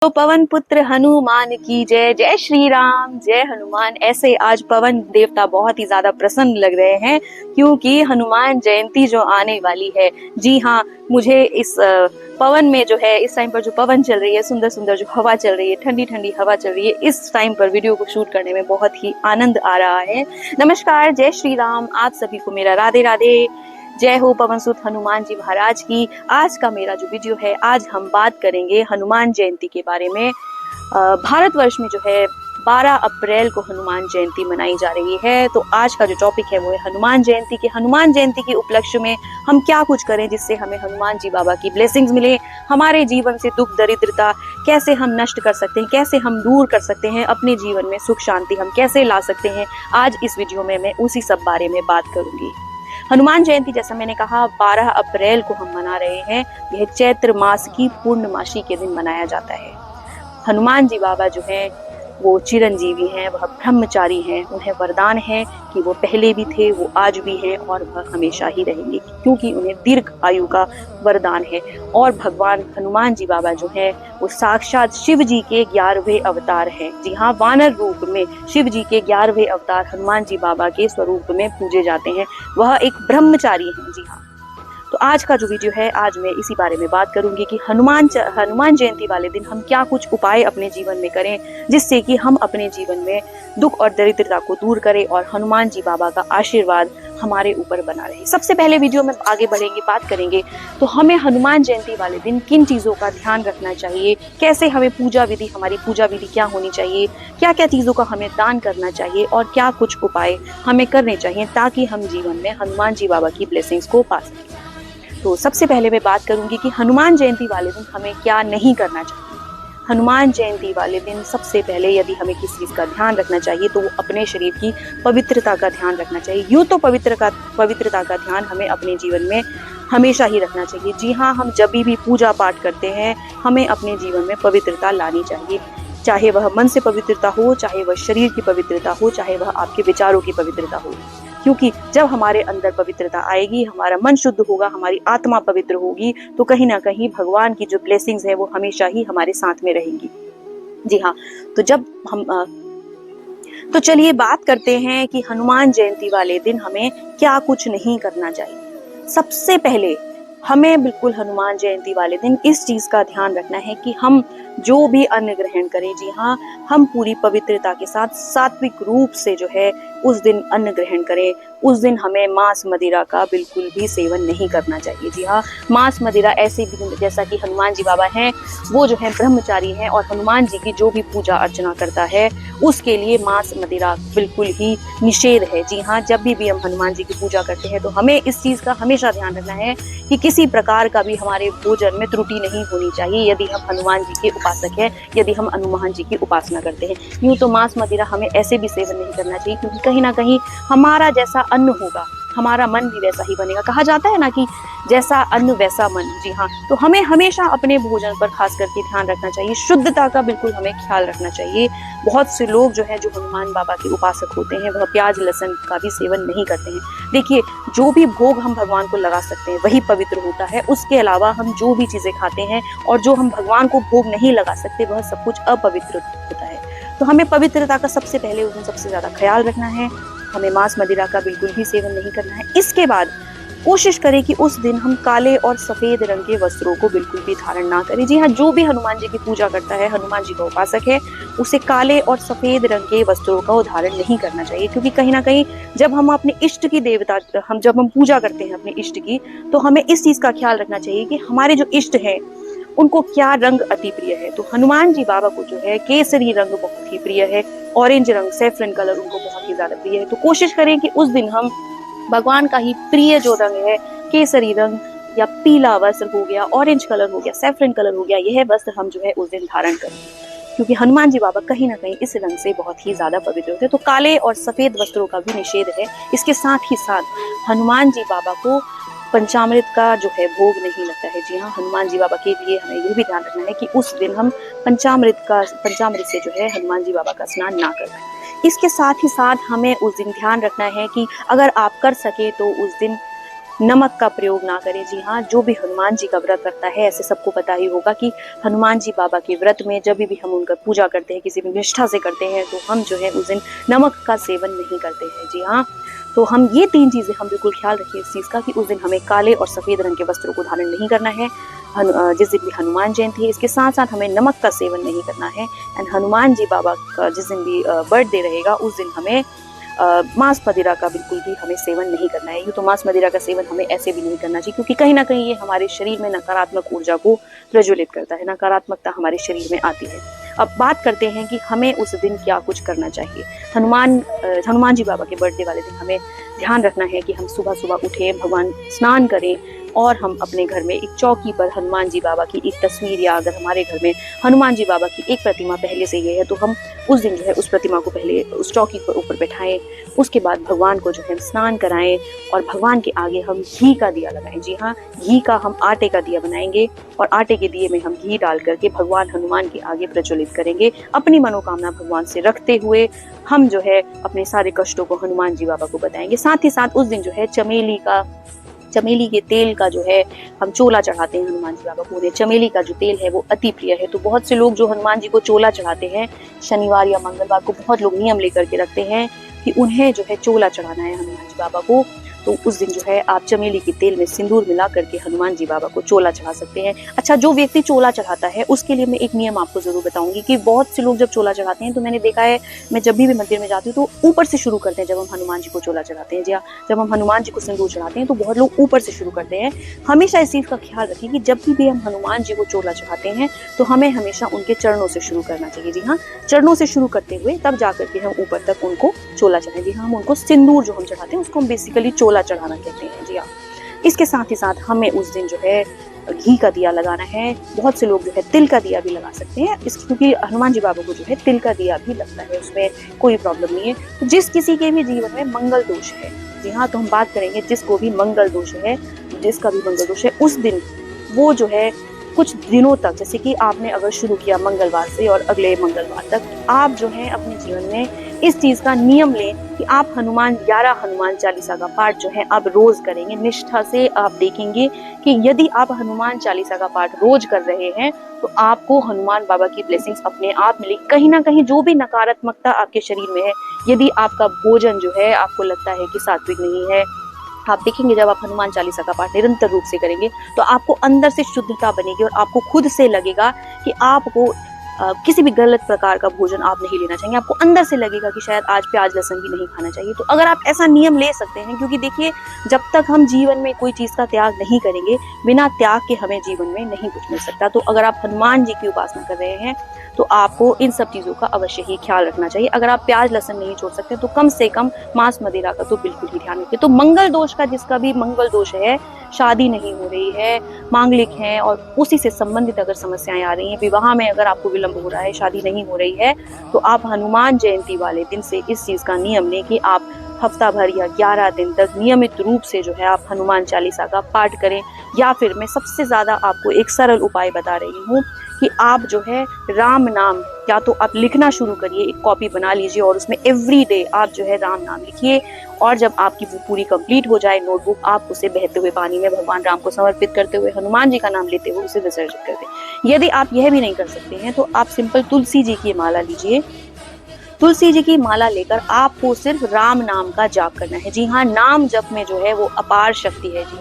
तो पवन पुत्र हनुमान की जय। जय श्री राम, जय हनुमान। ऐसे आज पवन देवता बहुत ही ज्यादा प्रसन्न लग रहे हैं क्योंकि हनुमान जयंती जो आने वाली है। जी हाँ, मुझे इस पवन में जो है, इस टाइम पर जो पवन चल रही है, सुंदर सुंदर जो हवा चल रही है, ठंडी ठंडी हवा चल रही है, इस टाइम पर वीडियो को शूट करने में बहुत ही आनंद आ रहा है। नमस्कार, जय श्री राम। आप सभी को मेरा राधे राधे। जय हो पवन सुत हनुमान जी महाराज की। आज का मेरा जो वीडियो है, आज हम बात करेंगे हनुमान जयंती के बारे में। भारतवर्ष में जो है 12 अप्रैल को हनुमान जयंती मनाई जा रही है। तो आज का जो टॉपिक है वो है हनुमान जयंती के। हनुमान जयंती के उपलक्ष्य में हम क्या कुछ करें जिससे हमें हनुमान जी बाबा की ब्लेसिंग्स मिले, हमारे जीवन से दुख दरिद्रता कैसे हम नष्ट कर सकते हैं, कैसे हम दूर कर सकते हैं, अपने जीवन में सुख शांति हम कैसे ला सकते हैं। आज इस वीडियो में मैं उसी सब बारे में बात करूंगी। हनुमान जयंती, जैसा मैंने कहा, 12 अप्रैल को हम मना रहे हैं। यह चैत्र मास की पूर्णमासी के दिन मनाया जाता है। हनुमान जी बाबा जो हैं वो चिरंजीवी हैं, वह ब्रह्मचारी हैं। उन्हें वरदान है कि वो पहले भी थे, वो आज भी हैं और वह हमेशा ही रहेंगे, क्योंकि उन्हें दीर्घ आयु का वरदान है। और भगवान हनुमान जी बाबा जो हैं वो साक्षात शिव जी के 11वें अवतार हैं। जी हाँ, वानर रूप में शिव जी के 11वें अवतार हनुमान जी बाबा के स्वरूप में पूजे जाते हैं। वह एक ब्रह्मचारी हैं। जी हाँ, तो आज का जो वीडियो है, आज मैं इसी बारे में बात करूंगी कि हनुमान जयंती वाले दिन हम क्या कुछ उपाय अपने जीवन में करें जिससे कि हम अपने जीवन में दुख और दरिद्रता को दूर करें और हनुमान जी बाबा का आशीर्वाद हमारे ऊपर बना रहे। सबसे पहले वीडियो में आगे बढ़ेंगे, बात करेंगे तो हमें हनुमान जयंती वाले दिन किन चीजों का ध्यान रखना चाहिए, कैसे हमें पूजा विधि, हमारी पूजा विधि क्या होनी चाहिए, क्या क्या चीजों का हमें दान करना चाहिए और क्या कुछ उपाय हमें करने चाहिए ताकि हम जीवन में हनुमान जी बाबा की ब्लेसिंग्स को पा सकें। तो सबसे पहले मैं बात करूंगी कि हनुमान जयंती वाले दिन हमें क्या नहीं करना चाहिए। हनुमान जयंती वाले दिन सबसे पहले यदि हमें किस चीज का ध्यान रखना चाहिए तो वो अपने शरीर की पवित्रता का ध्यान रखना चाहिए। यूं तो पवित्रता का ध्यान हमें अपने जीवन में हमेशा ही रखना चाहिए। जी हाँ, हम जब भी पूजा पाठ करते हैं हमें अपने जीवन में पवित्रता लानी चाहिए। चाहे वह मन से पवित्रता हो, चाहे वह शरीर की पवित्रता हो, चाहे वह आपके विचारों की पवित्रता हो। क्योंकि जब हमारे अंदर पवित्रता आएगी, हमारा मन शुद्ध होगा, हमारी आत्मा पवित्र होगी, तो कहीं ना कहीं भगवान की जो ब्लेसिंग्स है वो हमेशा ही हमारे साथ में रहेंगी। जी हाँ, तो जब हम तो चलिए बात करते हैं कि हनुमान जयंती वाले दिन हमें क्या कुछ नहीं करना चाहिए। सबसे पहले हमें बिल्कुल हनुमान जयंती वाले दिन इस चीज का ध्यान रखना है कि हम जो भी अन्न ग्रहण करें, जी हाँ, हम पूरी पवित्रता के साथ सात्विक रूप से जो है उस दिन अन्न ग्रहण करें। उस दिन हमें मांस मदिरा का बिल्कुल भी सेवन नहीं करना चाहिए। जी हाँ, मांस मदिरा ऐसे भी, जैसा कि हनुमान जी बाबा हैं वो जो है ब्रह्मचारी हैं और हनुमान जी की जो भी पूजा अर्चना करता है उसके लिए मांस मदिरा बिल्कुल ही निषेध है। जी हाँ, जब भी हम हनुमान जी की पूजा करते हैं तो हमें इस चीज का हमेशा ध्यान रखना है कि किसी प्रकार का भी हमारे भोजन में त्रुटि नहीं होनी चाहिए यदि हम हनुमान जी के उपासक हैं, यदि हम हनुमान जी की उपासना करते हैं। यूं तो मांस मदिरा हमें ऐसे भी सेवन नहीं करना चाहिए, क्योंकि कहीं ना कहीं हमारा जैसा अन्न होगा हमारा मन भी वैसा ही बनेगा। कहा जाता है ना कि जैसा अन्न वैसा मन। जी हाँ, तो हमें हमेशा अपने भोजन पर खास करके ध्यान रखना चाहिए। शुद्धता का बिल्कुल हमें ख्याल रखना चाहिए। बहुत से लोग जो है जो हनुमान बाबा के उपासक होते हैं वह प्याज लहसुन का भी सेवन नहीं करते हैं। देखिए, जो भी भोग हम भगवान को लगा सकते हैं वही पवित्र होता है। उसके अलावा हम जो भी चीजें खाते हैं और जो हम भगवान को भोग नहीं लगा सकते वह सब कुछ अपवित्र होता है। तो हमें पवित्रता का सबसे पहले उस दिन सबसे ज्यादा ख्याल रखना है। हमें मांस मदिरा का बिल्कुल भी सेवन नहीं करना है। इसके बाद कोशिश करें कि उस दिन हम काले और सफेद रंग के वस्त्रों को बिल्कुल भी धारण ना करें। जी हाँ, जो भी हनुमान जी की पूजा करता है, हनुमान जी का उपासक है, उसे काले और सफेद रंग के वस्त्रों का धारण नहीं करना चाहिए। क्योंकि कहीं ना कहीं जब हम अपने इष्ट की देवता जब हम पूजा करते हैं अपने इष्ट की, तो हमें इस चीज का ख्याल रखना चाहिए कि हमारे जो इष्ट है उनको क्या रंग अति प्रिय है। तो हनुमान जी बाबा को जो है केसरी रंग बहुत ही प्रिय है, ऑरेंज रंग, सैफरन कलर उनको बहुत ही ज्यादा प्रिय है। तो कोशिश करें कि उस दिन हम भगवान का ही प्रिय जो रंग है, केसरी रंग या पीला वस्त्र हो गया, ऑरेंज कलर हो गया, सैफरन कलर हो गया, यह वस्त्र हम जो है उस दिन धारण करें। क्योंकि हनुमान जी बाबा कहीं ना कहीं इस रंग से बहुत ही ज्यादा पवित्र होते हैं। तो काले और सफेद वस्त्रों का भी निषेध है। इसके साथ ही साथ हनुमान जी बाबा को पंचामृत का जो है भोग नहीं लगता है। जी हाँ, हनुमान जी बाबा के लिए हमें यह भी ध्यान रखना है कि उस दिन हम पंचामृत से जो है हनुमान जी बाबा का स्नान ना करें। इसके साथ ही साथ हमें उस दिन ध्यान रखना है कि अगर आप कर सके तो उस दिन नमक का प्रयोग ना करें। जी हाँ, जो भी हनुमान जी का व्रत रखता है, ऐसे सबको पता ही होगा कि हनुमान जी बाबा के व्रत में जब भी हम उनका पूजा करते हैं, किसी भी निष्ठा से करते हैं, तो हम जो है उस दिन नमक का सेवन नहीं करते हैं। जी हाँ, तो हम ये 3 चीजें हम बिल्कुल ख्याल रखें इस चीज का कि उस दिन हमें काले और सफेद रंग के वस्त्रों को धारण नहीं करना है जिस दिन भी हनुमान जयंती है। इसके साथ साथ हमें नमक का सेवन नहीं करना है। एंड हनुमान जी बाबा का जिस दिन भी बर्थडे रहेगा उस दिन हमें मांस मदिरा का बिल्कुल भी हमें सेवन नहीं करना है। यूँ तो मांस मदिरा का सेवन हमें ऐसे भी नहीं करना चाहिए, क्योंकि कहीं ना कहीं ये हमारे शरीर में नकारात्मक ऊर्जा को प्रज्वलित करता है, नकारात्मकता हमारे शरीर में आती है। अब बात करते हैं कि हमें उस दिन क्या कुछ करना चाहिए। हनुमान जी बाबा के बर्थडे वाले दिन हमें ध्यान रखना है कि हम सुबह सुबह उठें, भगवान स्नान करें और हम अपने घर में एक चौकी पर हनुमान जी बाबा की एक तस्वीर, या अगर हमारे घर में हनुमान जी बाबा की एक प्रतिमा पहले से ही है तो हम उस दिन जो है उस प्रतिमा को पहले उस चौकी पर ऊपर बैठाएं। उसके बाद भगवान को जो है स्नान कराएं और भगवान के आगे हम घी का दिया लगाएं। जी हाँ, घी का हम आटे का दिया बनाएंगे और आटे के दिए में हम घी डाल करके भगवान हनुमान के आगे प्रज्वलित करेंगे। अपनी मनोकामना भगवान से रखते हुए हम जो है अपने सारे कष्टों को हनुमान जी बाबा को बताएंगे। साथ ही साथ उस दिन जो है चमेली के तेल का जो है हम चोला चढ़ाते हैं हनुमान जी बाबा को। उन्हें चमेली का जो तेल है वो अति प्रिय है, तो बहुत से लोग जो हनुमान जी को चोला चढ़ाते हैं शनिवार या मंगलवार को, बहुत लोग नियम लेकर के रखते हैं कि उन्हें जो है चोला चढ़ाना है हनुमान जी बाबा को। तो उस दिन जो है आप चमेली के तेल में सिंदूर मिला करके हनुमान जी बाबा को चोला चढ़ा सकते हैं। अच्छा, जो व्यक्ति चोला चढ़ाता है उसके लिए मैं एक नियम आपको जरूर बताऊंगी कि बहुत से लोग जब चोला चढ़ाते हैं तो मैंने देखा है, मैं जब भी मंदिर में जाती हूँ तो ऊपर से शुरू करते हैं जब हम हनुमान जी को चोला चढ़ाते हैं। जी हाँ, जब हम हनुमान जी को सिंदूर चढ़ाते हैं तो बहुत लोग ऊपर से शुरू करते हैं। हमेशा इस चीज का ख्याल रखिए कि जब भी हम हनुमान जी को चोला चढ़ाते हैं तो हमें हमेशा उनके चरणों से शुरू करना चाहिए। जी हाँ, चरणों से शुरू करते हुए तब जाकर के हम ऊपर तक उनको चोला चढ़ाएं। जी हाँ, हम उनको सिंदूर जो हम चढ़ाते हैं उसको हम बेसिकली चोला चढ़ाना कहते हैं। जी हाँ, इसके साथ ही साथ हमें उस दिन जो है घी का दिया लगाना है। बहुत से लोग जो है तिल का दिया भी लगा सकते हैं, क्योंकि हनुमान जी बाबा को जो है तिल का दिया भी लगता है, उसमें कोई प्रॉब्लम नहीं है। तो जिस किसी के भी जीवन में मंगल दोष है, जी हाँ, तो हम बात करेंगे जिसको भी मंगल दोष है, जिसका भी मंगल दोष है, उस दिन वो जो है कुछ दिनों तक, जैसे कि आपने अगर शुरू किया मंगलवार से और अगले मंगलवार तक, आप जो है अपने जीवन में इस चीज का नियम लें कि आप 11 हनुमान चालीसा का पाठ जो है आप रोज करेंगे निष्ठा से। आप देखेंगे कि यदि आप हनुमान चालीसा का पाठ रोज कर रहे हैं तो आपको हनुमान बाबा की ब्लेसिंग्स अपने आप मिलेगी। कहीं ना कहीं जो भी नकारात्मकता आपके शरीर में है, यदि आपका भोजन जो है आपको लगता है कि सात्विक नहीं है, आप देखेंगे जब आप हनुमान चालीसा का पाठ निरंतर रूप से करेंगे तो आपको अंदर से शुद्धता बनेगी और आपको खुद से लगेगा कि आपको किसी भी गलत प्रकार का भोजन आप नहीं लेना चाहिए। आपको अंदर से लगेगा कि शायद आज प्याज लहसुन भी नहीं खाना चाहिए। तो अगर आप ऐसा नियम ले सकते हैं, क्योंकि देखिए जब तक हम जीवन में कोई चीज का त्याग नहीं करेंगे, बिना त्याग के हमें जीवन में नहीं कुछ मिल सकता। तो अगर आप हनुमान जी की उपासना कर रहे हैं तो आपको इन सब चीजों का अवश्य ही ख्याल रखना चाहिए। अगर आप प्याज लहसुन नहीं छोड़ सकते तो कम से कम मांस मदिरा का तो बिल्कुल ही ध्यान रखिए। तो मंगल दोष का, जिसका भी मंगल दोष है, शादी नहीं हो रही है, मांगलिक है और उसी से संबंधित अगर समस्याएं आ रही हैं, विवाह में अगर आपको विलंब हो रहा है, शादी नहीं हो रही है, तो आप हनुमान जयंती वाले दिन से इस चीज का नियम लें कि आप हफ्ता भर या 11 दिन तक नियमित रूप से जो है आप हनुमान चालीसा का पाठ करें। या फिर मैं सबसे ज्यादा आपको एक सरल उपाय बता रही हूँ कि आप जो है राम नाम, या तो आप लिखना शुरू करिए, एक कॉपी बना लीजिए और उसमें एवरी डे आप जो है राम नाम लिखिए। और जब आपकी वो पूरी कंप्लीट हो जाए नोटबुक, आप उसे बहते हुए पानी में भगवान राम को समर्पित करते हुए, हनुमान जी का नाम लेते हुए उसे विसर्जित कर दें। यदि आप यह भी नहीं कर सकते हैं तो आप सिंपल तुलसी जी की माला लीजिए। तुलसी जी की माला लेकर आपको सिर्फ राम नाम का जाप करना है। जी हाँ, नाम जप में जो है वो अपार शक्ति है। जी,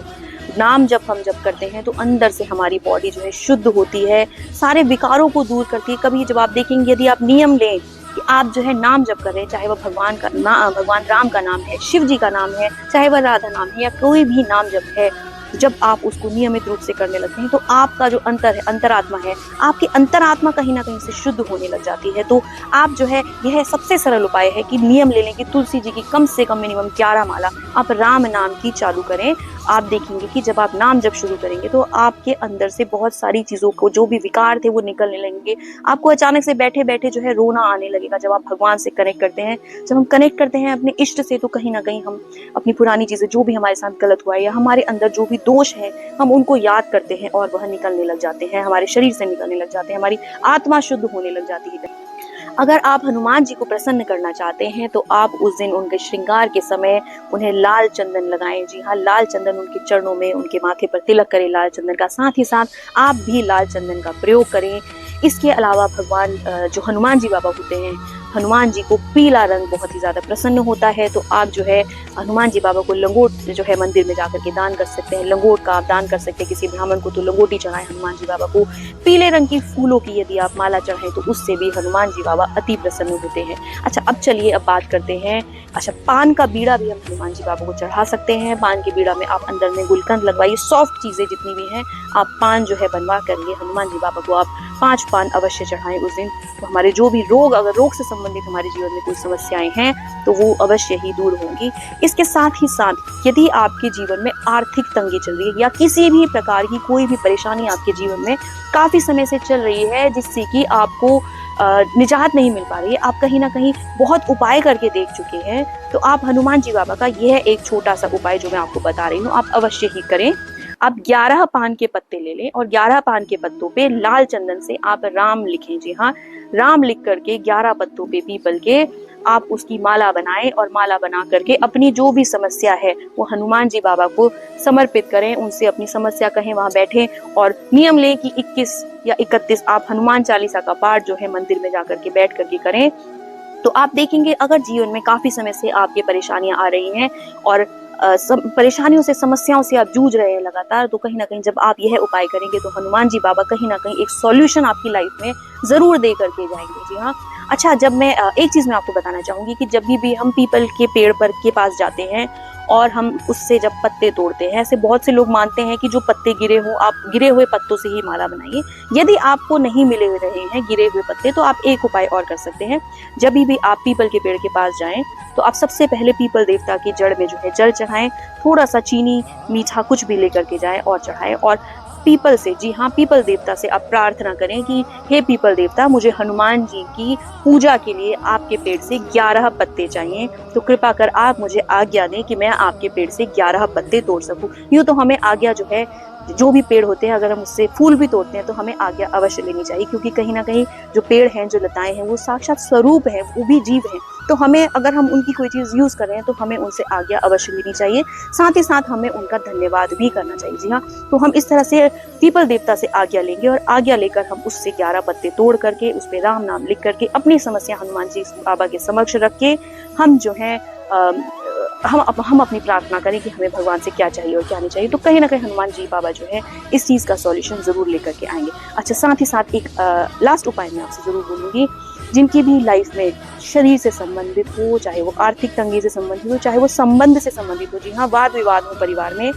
नाम जप हम जब करते हैं तो अंदर से हमारी बॉडी जो है शुद्ध होती है, सारे विकारों को दूर करती है। कभी जब आप देखेंगे, यदि आप नियम लें कि आप जो है नाम जप कर रहे हैं, चाहे वह भगवान राम का नाम है, शिव जी का नाम है, चाहे वह राधा नाम है, या कोई भी नाम जप है, जब आप उसको नियमित रूप से करने लगते हैं तो आपका जो अंतरात्मा है, आपकी अंतरात्मा कहीं ना कहीं से शुद्ध होने लग जाती है। तो आप जो है, यह सबसे सरल उपाय है कि नियम ले लें कि तुलसी जी की कम से कम मिनिमम 11 माला आप राम नाम की चालू करें। आप देखेंगे कि जब आप नाम जब शुरू करेंगे तो आपके अंदर से बहुत सारी चीजों को, जो भी विकार थे वो निकलने लगेंगे। आपको अचानक से बैठे बैठे जो है रोना आने लगेगा जब आप भगवान से कनेक्ट करते हैं। जब हम कनेक्ट करते हैं अपने इष्ट से तो कहीं ना कहीं हम अपनी पुरानी चीजें, जो भी हमारे साथ गलत हुआ है या हमारे अंदर जो भी दोष है, हम उनको याद करते हैं और वह निकलने लग जाते हैं, हमारे शरीर से निकलने लग जाते हैं, हमारी आत्मा शुद्ध होने लग जाती है। अगर आप हनुमान जी को प्रसन्न करना चाहते हैं तो आप उस दिन उनके श्रृंगार के समय उन्हें लाल चंदन लगाएं। जी हाँ, लाल चंदन उनके चरणों में, उनके माथे पर तिलक करें लाल चंदन का, साथ ही साथ आप भी लाल चंदन का प्रयोग करें। इसके अलावा भगवान जो हनुमान जी बाबा होते हैं, हनुमान जी को पीला रंग बहुत ही ज्यादा प्रसन्न होता है, तो आप जो है हनुमान जी बाबा को लंगोट जो है मंदिर में जाकर के दान कर सकते हैं। लंगोट का आप दान कर सकते हैं, किसी ब्राह्मण को तो लंगोटी चढ़ाएं हनुमान जी बाबा को। पीले रंग की फूलों की यदि आप माला चढ़ाएं तो उससे भी हनुमान जी बाबा अति प्रसन्न होते हैं। अच्छा, अब चलिए अब बात करते हैं, अच्छा पान का बीड़ा भी हम हनुमान जी बाबा को चढ़ा सकते हैं। पान के बीड़ा में आप अंदर में गुलकंद लगवाइए, सॉफ्ट चीजें जितनी भी हैं आप पान जो है बनवा करिए, हनुमान जी बाबा को आप 5 पान अवश्य चढ़ाएं उस दिन। तो हमारे जो भी रोग, अगर रोग से संबंधित हमारे जीवन में कोई समस्याएं हैं तो वो अवश्य ही दूर होंगी। इसके साथ ही साथ यदि आपके जीवन में आर्थिक तंगी चल रही है या किसी भी प्रकार की कोई भी परेशानी आपके जीवन में काफी समय से चल रही है जिससे कि आपको निजात नहीं मिल पा रही है, आप कहीं ना कहीं बहुत उपाय करके देख चुके हैं, तो आप हनुमान जी बाबा का यह एक छोटा सा उपाय जो मैं आपको बता रही हूँ आप अवश्य ही करें। आप 11 पान के पत्ते ले लें और 11 पान के पत्तों पे लाल चंदन से आप राम लिखें। जी हाँ, राम लिख करके 11 पत्तों पे पीपल के आप उसकी माला बनाएं और माला बना करके अपनी जो भी समस्या है वो हनुमान जी बाबा को समर्पित करें, उनसे अपनी समस्या कहें, वहां बैठें और नियम लें कि 21 या 31 आप हनुमान चालीसा का पाठ जो है मंदिर में जाकर के बैठ करके करें। तो आप देखेंगे अगर जीवन में काफी समय से आपकी परेशानियां आ रही हैं और परेशानियों से, समस्याओं से आप जूझ रहे हैं लगातार, तो कहीं ना कहीं जब आप यह उपाय करेंगे तो हनुमान जी बाबा कहीं ना कहीं एक सॉल्यूशन आपकी लाइफ में जरूर दे करके जाएंगे। जी हाँ। अच्छा, जब मैं एक चीज मैं आपको बताना चाहूंगी कि जब भी हम पीपल के पेड़ पर के पास जाते हैं और हम उससे जब पत्ते तोड़ते हैं, ऐसे बहुत से लोग मानते हैं कि जो पत्ते गिरे हो आप गिरे हुए पत्तों से ही माला बनाइए। यदि आपको नहीं मिले रहे हैं गिरे हुए पत्ते तो आप एक उपाय और कर सकते हैं। जब भी आप पीपल के पेड़ के पास जाएं तो आप सबसे पहले पीपल देवता की जड़ में जो है जल चढ़ाएं, थोड़ा सा चीनी मीठा कुछ भी लेकर के जाएं और चढ़ाएं और पीपल से, जी हाँ, पीपल देवता से आप प्रार्थना करें कि हे पीपल देवता, मुझे हनुमान जी की पूजा के लिए आपके पेड़ से 11 पत्ते चाहिए, तो कृपा कर आप मुझे आज्ञा दें कि मैं आपके पेड़ से 11 पत्ते तोड़ सकूं। यूं तो हमें आज्ञा जो है, जो भी पेड़ होते हैं अगर हम उससे फूल भी तोड़ते हैं तो हमें आज्ञा अवश्य लेनी चाहिए, क्योंकि कहीं ना कहीं जो पेड़ हैं, जो लताएं हैं, वो साक्षात स्वरूप है, वो भी जीव हैं। तो हमें, अगर हम उनकी कोई चीज यूज कर रहे हैं तो हमें उनसे आज्ञा अवश्य लेनी चाहिए, साथ ही साथ हमें उनका धन्यवाद भी करना चाहिए। जी हाँ, तो हम इस तरह से पीपल देवता से आज्ञा लेंगे और आज्ञा लेकर हम उससे 11 पत्ते तोड़ करके उस पे राम नाम लिख करके अपनी समस्या हनुमान जी बाबा के समक्ष रख के हम जो है हम अपनी प्रार्थना करें कि हमें भगवान से क्या चाहिए और क्या नहीं चाहिए, तो कहीं ना कहीं हनुमान जी बाबा जो है इस चीज का सॉल्यूशन जरूर लेकर के आएंगे। अच्छा, साथ ही साथ एक लास्ट उपाय मैं आपसे जरूर बोलूंगी, जिनकी भी लाइफ में शरीर से संबंधित हो, चाहे वो आर्थिक तंगी से संबंधित हो, चाहे वो संबंध से संबंधित हो, जी हाँ, वाद विवाद हो परिवार में,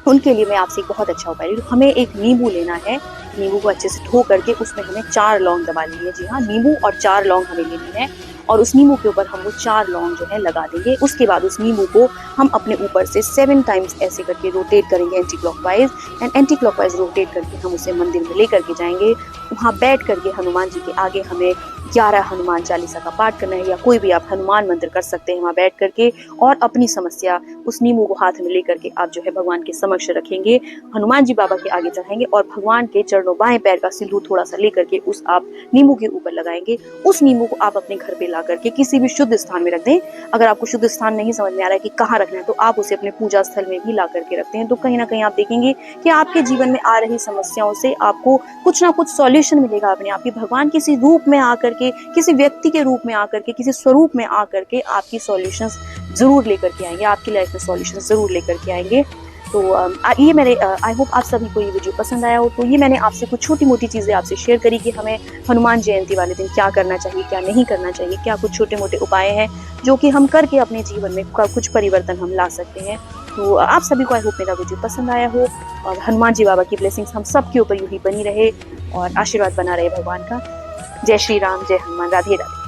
उनके लिए मैं आपसे एक बहुत अच्छा उपाय, हमें एक नींबू लेना है, नींबू को अच्छे से धो करके उसमें हमें 4 लौंग दबा लेनी है। जी हाँ, नींबू और 4 लौंग हमें लेनी है और उस नींबू के ऊपर हम वो 4 लौंग जो है लगा देंगे। उसके बाद उस नींबू को हम अपने ऊपर से 7 टाइम्स ऐसे करके रोटेट करेंगे anti clockwise, and anti clockwise rotate करके हम उसे मंदिर में लेकर के जाएंगे। वहाँ बैठ करके हनुमान जी के आगे हमें 11 हनुमान चालीसा का पाठ करना है, या कोई भी आप हनुमान मंत्र कर सकते हैं वहाँ बैठ करके, और अपनी समस्या उस नींबू को हाथ में लेकर के आप जो है भगवान के समक्ष रखेंगे, हनुमान जी बाबा के आगे चढ़ाएंगे और भगवान के चरणों बाएं पैर का सिंदूर थोड़ा सा लेकर के उस आप नींबू के ऊपर लगाएंगे। उस नींबू को आप अपने घर पे ला करके किसी भी शुद्ध स्थान में रख दें। अगर आपको शुद्ध स्थान नहीं समझ में आ रहा है कि कहाँ रखना है तो आप उसे अपने पूजा स्थल में भी ला करके रखते हैं, तो कहीं ना कहीं आप देखेंगे कि आपके जीवन में आ रही समस्याओं से आपको कुछ ना कुछ सॉल्यूशन मिलेगा अपने आप ही। भगवान किसी रूप में आकर के, किसी व्यक्ति के रूप में आकर के, किसी स्वरूप में आकर के आपकी सॉल्यूशंस जरूर लेकर के आएंगे, आपकी लाइफ में सॉल्यूशंस जरूर लेकर के आएंगे। तो ये मेरे आई होप आप सभी को ये वीडियो पसंद आया हो। तो ये मैंने आपसे कुछ छोटी मोटी चीज़ें आपसे शेयर करी कि हमें हनुमान जयंती वाले दिन क्या करना चाहिए, क्या नहीं करना चाहिए, क्या कुछ छोटे मोटे उपाय हैं जो कि हम करके अपने जीवन में कुछ परिवर्तन हम ला सकते हैं। तो आप सभी को आई होप मेरा वीडियो पसंद आया हो और हनुमान जी बाबा की ब्लेसिंग्स हम सब के ऊपर यूं ही बनी रहे और आशीर्वाद बना रहे भगवान का। जय श्री राम, जय हनुमान, राधे राधे।